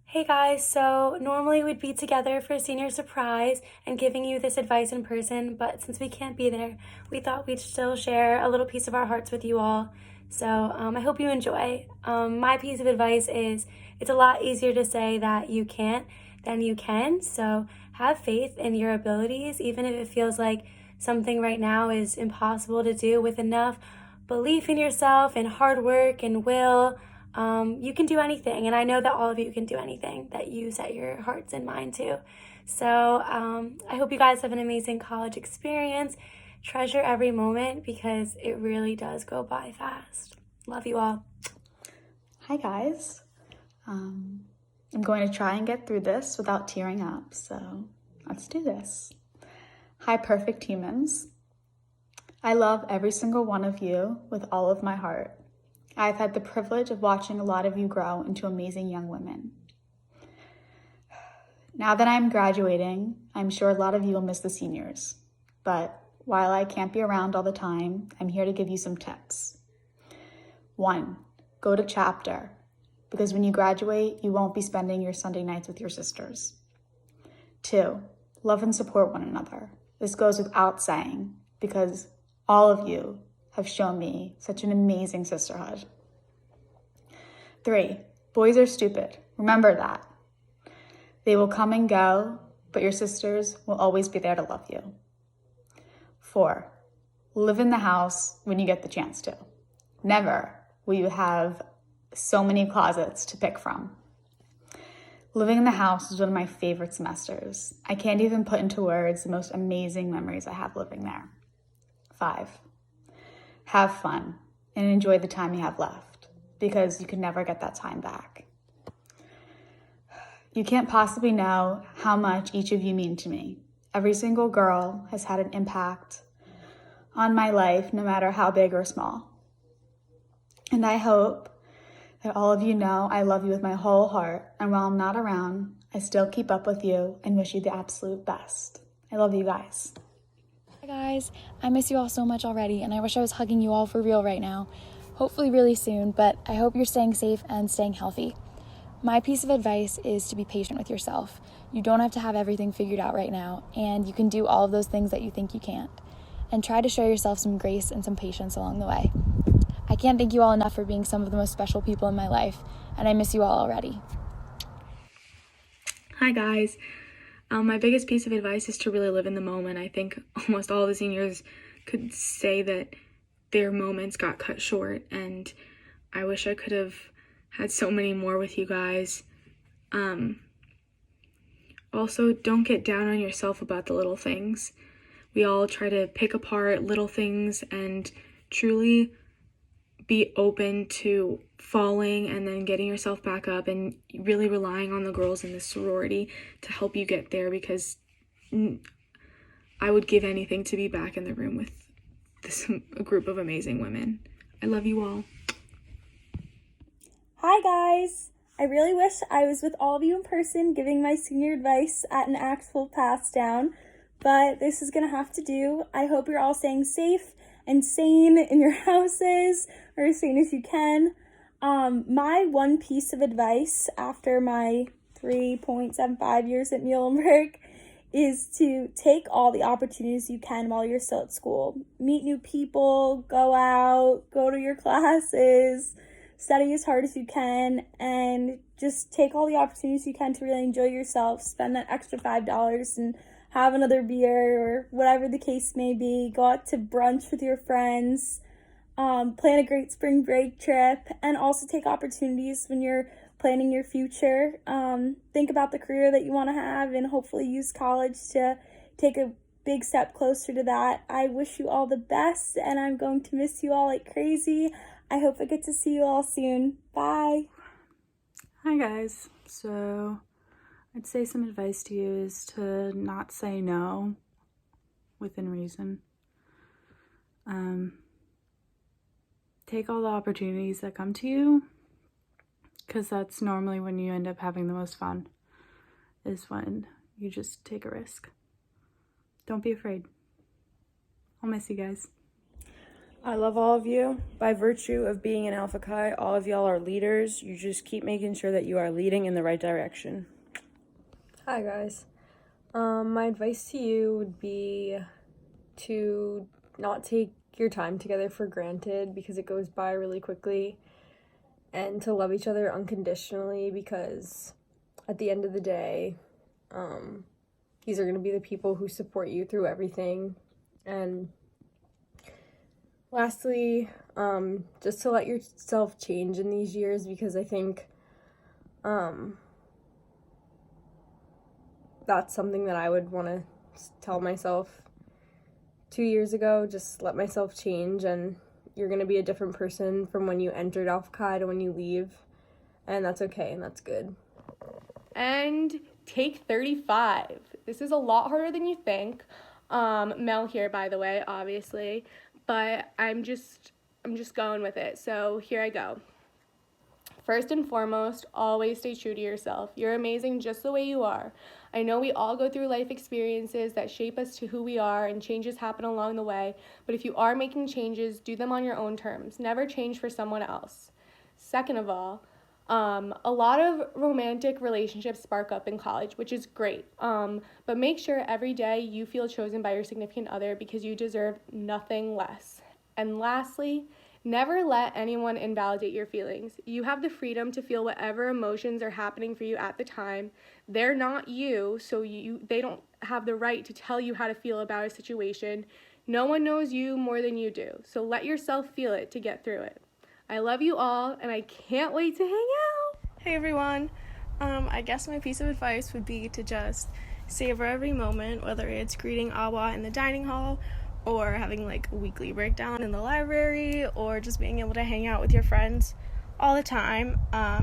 Hey guys, so normally we'd be together for senior surprise and giving you this advice in person, but since we can't be there, we thought we'd still share a little piece of our hearts with you all. So I hope you enjoy. My piece of advice is it's a lot easier to say that you can't than you can. So have faith in your abilities, even if it feels like something right now is impossible to do with enough belief in yourself and hard work and will. You can do anything, and I know that all of you can do anything that you set your hearts and mind to. So I hope you guys have an amazing college experience. Treasure every moment because it really does go by fast. Love you all. Hi guys. I'm going to try and get through this without tearing up, so let's do this. Hi perfect humans. I love every single one of you with all of my heart. I've had the privilege of watching a lot of you grow into amazing young women. Now that I'm graduating, I'm sure a lot of you will miss the seniors, but while I can't be around all the time, I'm here to give you some tips. 1, go to chapter, because when you graduate, you won't be spending your Sunday nights with your sisters. 2, love and support one another. This goes without saying, because all of you have shown me such an amazing sisterhood. 3, boys are stupid. Remember that. They will come and go, but your sisters will always be there to love you. 4, live in the house when you get the chance to. Never will you have so many closets to pick from. Living in the house is one of my favorite semesters. I can't even put into words the most amazing memories I have living there. 5, have fun and enjoy the time you have left, because you can never get that time back. You can't possibly know how much each of you mean to me. Every single girl has had an impact on my life, no matter how big or small. And I hope that all of you know I love you with my whole heart, and while I'm not around, I still keep up with you and wish you the absolute best. I love you guys. Hi guys, I miss you all so much already, and I wish I was hugging you all for real right now. Hopefully really soon, but I hope you're staying safe and staying healthy. My piece of advice is to be patient with yourself. You don't have to have everything figured out right now, and you can do all of those things that you think you can't. And try to show yourself some grace and some patience along the way. I can't thank you all enough for being some of the most special people in my life, and I miss you all already. Hi guys. My biggest piece of advice is to really live in the moment. I think almost all the seniors could say that their moments got cut short, and I wish I could have had so many more with you guys. Also, don't get down on yourself about the little things. We all try to pick apart little things and truly be open to falling and then getting yourself back up and really relying on the girls in the sorority to help you get there, because I would give anything to be back in the room with a group of amazing women. I love you all. Hi guys! I really wish I was with all of you in person giving my senior advice at an actual pass down, but this is gonna have to do. I hope you're all staying safe and sane in your houses, or as sane as you can. My one piece of advice after my 3.75 years at Muhlenberg is to take all the opportunities you can while you're still at school. Meet new people, go out, go to your classes, study as hard as you can, and just take all the opportunities you can to really enjoy yourself. Spend that extra $5 and have another beer or whatever the case may be. Go out to brunch with your friends. Plan a great spring break trip, and also take opportunities when you're planning your future. Think about the career that you want to have, and hopefully use college to take a big step closer to that. I wish you all the best, and I'm going to miss you all like crazy. I hope I get to see you all soon. Bye. Hi guys. So I'd say some advice to you is to not say no within reason. Take all the opportunities that come to you, because that's normally when you end up having the most fun, is when you just take a risk. Don't be afraid. I'll miss you guys. I love all of you. By virtue of being an Alpha Chi, all of y'all are leaders. You just keep making sure that you are leading in the right direction. Hi guys. My advice to you would be to not take your time together for granted because it goes by really quickly, and to love each other unconditionally because at the end of the day, these are going to be the people who support you through everything. And lastly, just to let yourself change in these years, because I think that's something that I would want to tell myself 2 years ago. Just let myself change, and you're going to be a different person from when you entered Alpha Chi to when you leave, and that's okay, and that's good. And take 35. This is a lot harder than you think. Mel here, by the way, obviously, but I'm just going with it. So here I go. First and foremost, always stay true to yourself. You're amazing just the way you are. I know we all go through life experiences that shape us to who we are, and changes happen along the way, but if you are making changes, do them on your own terms. Never change for someone else. Second of all, a lot of romantic relationships spark up in college, which is great, but make sure every day you feel chosen by your significant other because you deserve nothing less. And lastly, never let anyone invalidate your feelings. You have the freedom to feel whatever emotions are happening for you at the time. They're not you, so they don't have the right to tell you how to feel about a situation. No one knows you more than you do, so let yourself feel it to get through it. I love you all, and I can't wait to hang out. Hey everyone. I guess my piece of advice would be to just savor every moment, whether it's greeting Awa in the dining hall, or having like a weekly breakdown in the library, or just being able to hang out with your friends all the time,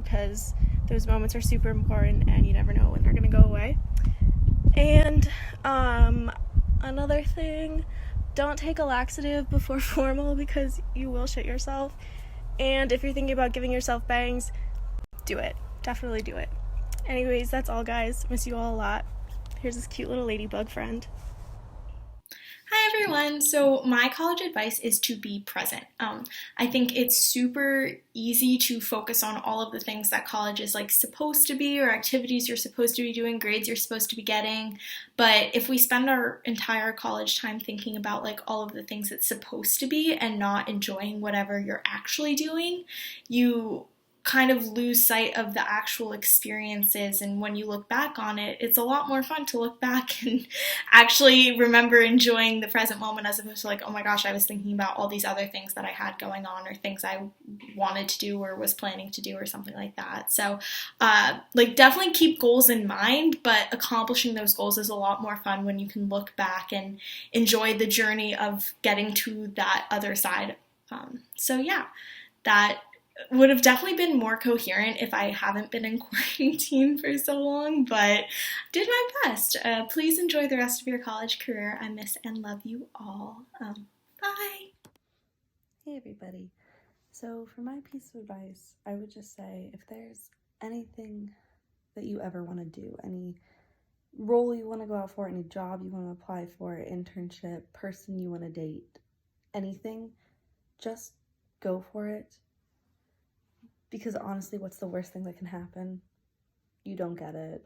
because those moments are super important and you never know when they're gonna go away. And another thing, don't take a laxative before formal because you will shit yourself. And if you're thinking about giving yourself bangs, do it. Definitely do it. Anyways, that's all, guys. Miss you all a lot. Here's this cute little ladybug friend. Hi everyone. So my college advice is to be present. I think it's super easy to focus on all of the things that college is like supposed to be, or activities you're supposed to be doing, grades you're supposed to be getting. But if we spend our entire college time thinking about like all of the things it's supposed to be and not enjoying whatever you're actually doing, you kind of lose sight of the actual experiences. And when you look back on it, it's a lot more fun to look back and actually remember enjoying the present moment, as opposed to like, oh my gosh, I was thinking about all these other things that I had going on, or things I wanted to do or was planning to do, or something like that. So like definitely keep goals in mind, but accomplishing those goals is a lot more fun when you can look back and enjoy the journey of getting to that other side. So yeah, that would have definitely been more coherent if I haven't been in quarantine for so long, but did my best. Please enjoy the rest of your college career. I miss and love you all. Bye. Hey everybody. So for my piece of advice, I would just say, if there's anything that you ever want to do, any role you want to go out for, any job you want to apply for, internship, person you want to date, anything, just go for it. Because honestly, what's the worst thing that can happen? You don't get it.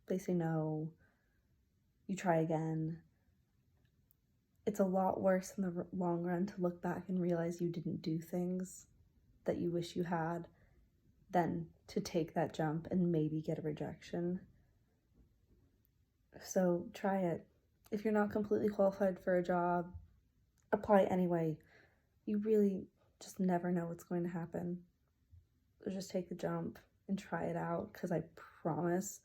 They say no. You try again. It's a lot worse in the long run to look back and realize you didn't do things that you wish you had than to take that jump and maybe get a rejection. So try it. If you're not completely qualified for a job, apply anyway. You really just never know what's going to happen. So just take the jump and try it out, because I promise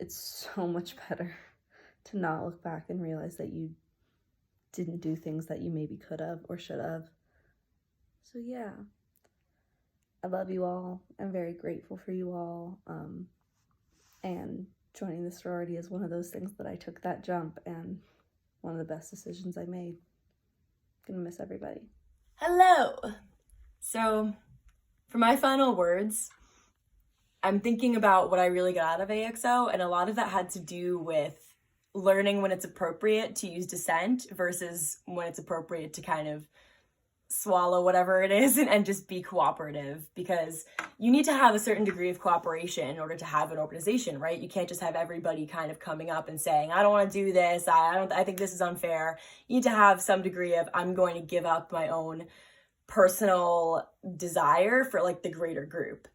it's so much better to not look back and realize that you didn't do things that you maybe could have or should have. So yeah, I love you all. I'm very grateful for you all. And joining the sorority is one of those things that I took that jump, and one of the best decisions I made. Gonna miss everybody. Hello! So, for my final words, I'm thinking about what I really got out of AXO, and a lot of that had to do with learning when it's appropriate to use dissent versus when it's appropriate to kind of swallow whatever it is and just be cooperative, because you need to have a certain degree of cooperation in order to have an organization, right? You can't just have everybody kind of coming up and saying, I don't want to do this, I think this is unfair. You need to have some degree of, I'm going to give up my own personal desire for like the greater group.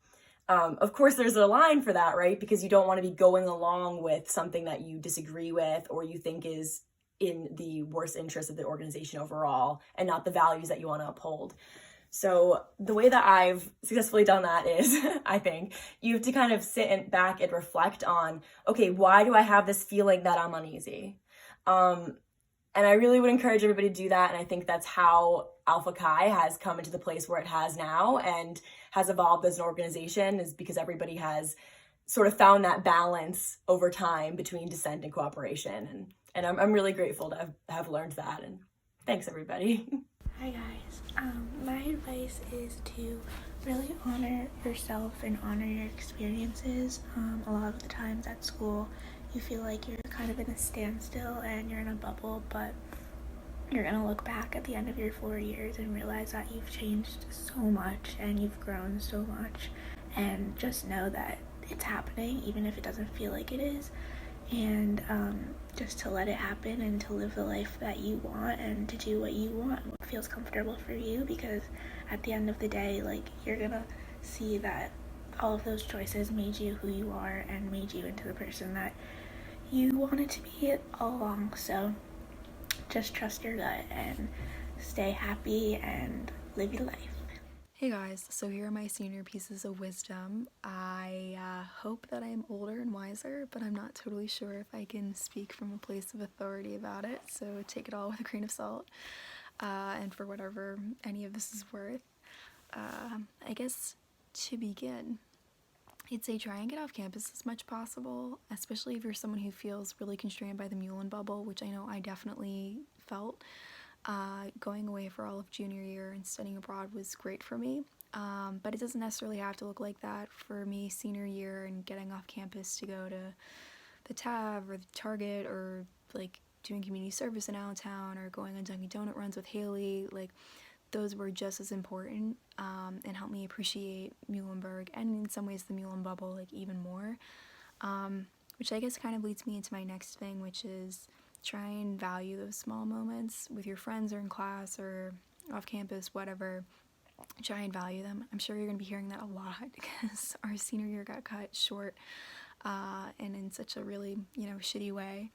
Of course, there's a line for that, right? Because you don't want to be going along with something that you disagree with or you think is in the worst interest of the organization overall and not the values that you want to uphold. So the way that I've successfully done that is, I think, you have to kind of sit back and reflect on, okay, why do I have this feeling that I'm uneasy? And I really would encourage everybody to do that. And I think that's how Alpha Chi has come into the place where it has now and has evolved as an organization, is because everybody has sort of found that balance over time between dissent and cooperation. And I'm really grateful to have learned that. And thanks, everybody. Hi, guys. My advice is to really honor yourself and honor your experiences. A lot of the times at school, you feel like you're kind of in a standstill and you're in a bubble, but you're gonna look back at the end of your 4 years and realize that you've changed so much and you've grown so much, and just know that it's happening even if it doesn't feel like it is, and just to let it happen and to live the life that you want and to do what you want, what feels comfortable for you, because at the end of the day, like, you're gonna see that all of those choices made you who you are and made you into the person that you wanted to be all along. So just trust your gut and stay happy and live your life. Hey guys, so here are my senior pieces of wisdom. I hope that I am older and wiser, but I'm not totally sure if I can speak from a place of authority about it, so take it all with a grain of salt, and for whatever any of this is worth. I guess to begin, I'd say try and get off campus as much possible, especially if you're someone who feels really constrained by the Mullen bubble, which I know I definitely felt. Going away for all of junior year and studying abroad was great for me, but it doesn't necessarily have to look like that for me senior year and getting off campus to go to the TAV or the Target or like doing community service in Allentown or going on Dunkin' Donut runs with Haley. Like, those were just as important and helped me appreciate Muhlenberg and in some ways the Mullen bubble like even more, which I guess kind of leads me into my next thing, which is try and value those small moments with your friends or in class or off campus, whatever. Try and value them. I'm sure you're going to be hearing that a lot because our senior year got cut short and in such a really, shitty way.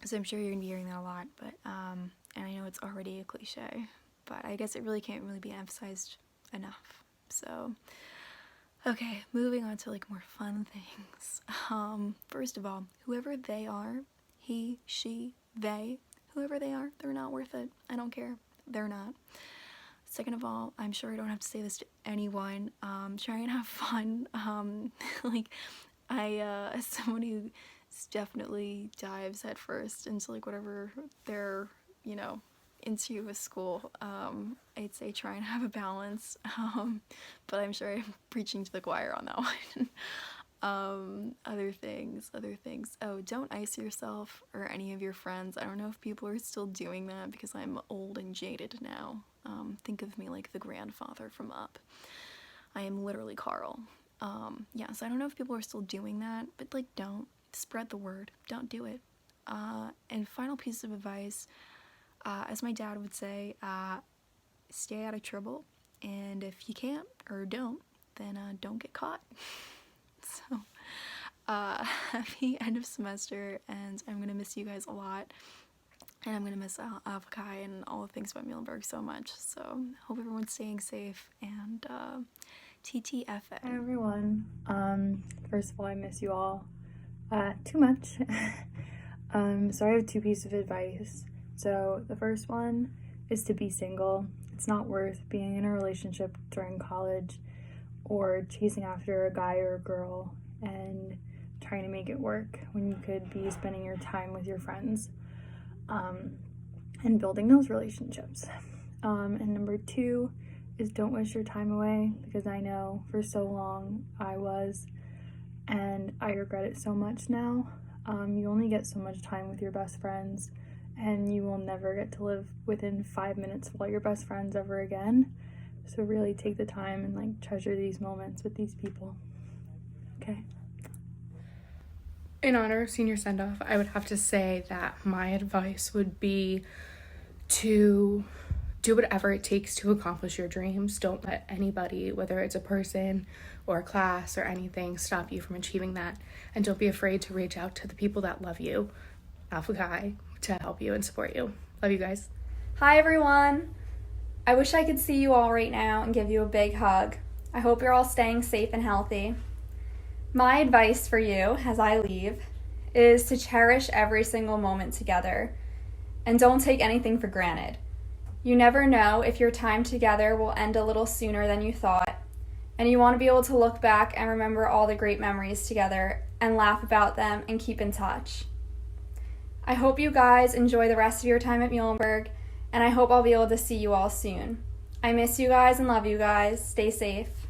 So I'm sure you're going to be hearing that a lot, but and I know it's already a cliche, but I guess it really can't really be emphasized enough. So, okay, moving on to like more fun things. First of all, whoever they are, he, she, they, whoever they are, they're not worth it. I don't care. They're not. Second of all, I'm sure I don't have to say this to anyone. Try and have fun. Like, as someone who definitely dives head first into like whatever they're, into with school, I'd say try and have a balance. But I'm sure I'm preaching to the choir on that one. Other things. Oh, don't ice yourself or any of your friends. I don't know if people are still doing that because I'm old and jaded now. Think of me like the grandfather from Up. I am literally Carl. So I don't know if people are still doing that, but like, don't spread the word. Don't do it. And final piece of advice, as my dad would say, stay out of trouble. And if you can't or don't, then don't get caught. So, happy end of semester, and I'm gonna miss you guys a lot, and I'm gonna miss Alpha Chi and all the things about Muhlenberg so much. So, hope everyone's staying safe, and TTFN. Hi everyone. First of all, I miss you all too much. So I have two pieces of advice. So the first one is to be single. It's not worth being in a relationship during college or chasing after a guy or a girl and trying to make it work when you could be spending your time with your friends and building those relationships. And number two is don't waste your time away, because I know for so long I was, and I regret it so much now. You only get so much time with your best friends, and you will never get to live within 5 minutes of all your best friends ever again. So really take the time and like treasure these moments with these people. Okay? In honor of senior send-off, I would have to say that my advice would be to do whatever it takes to accomplish your dreams. Don't let anybody, whether it's a person or a class or anything, stop you from achieving that. And don't be afraid to reach out to the people that love you, Alpha Chi, to help you and support you. Love you guys. Hi everyone! I wish I could see you all right now and give you a big hug. I hope you're all staying safe and healthy. My advice for you as I leave is to cherish every single moment together and don't take anything for granted. You never know if your time together will end a little sooner than you thought, and you want to be able to look back and remember all the great memories together and laugh about them and keep in touch. I hope you guys enjoy the rest of your time at Muhlenberg, and I hope I'll be able to see you all soon. I miss you guys and love you guys. Stay safe.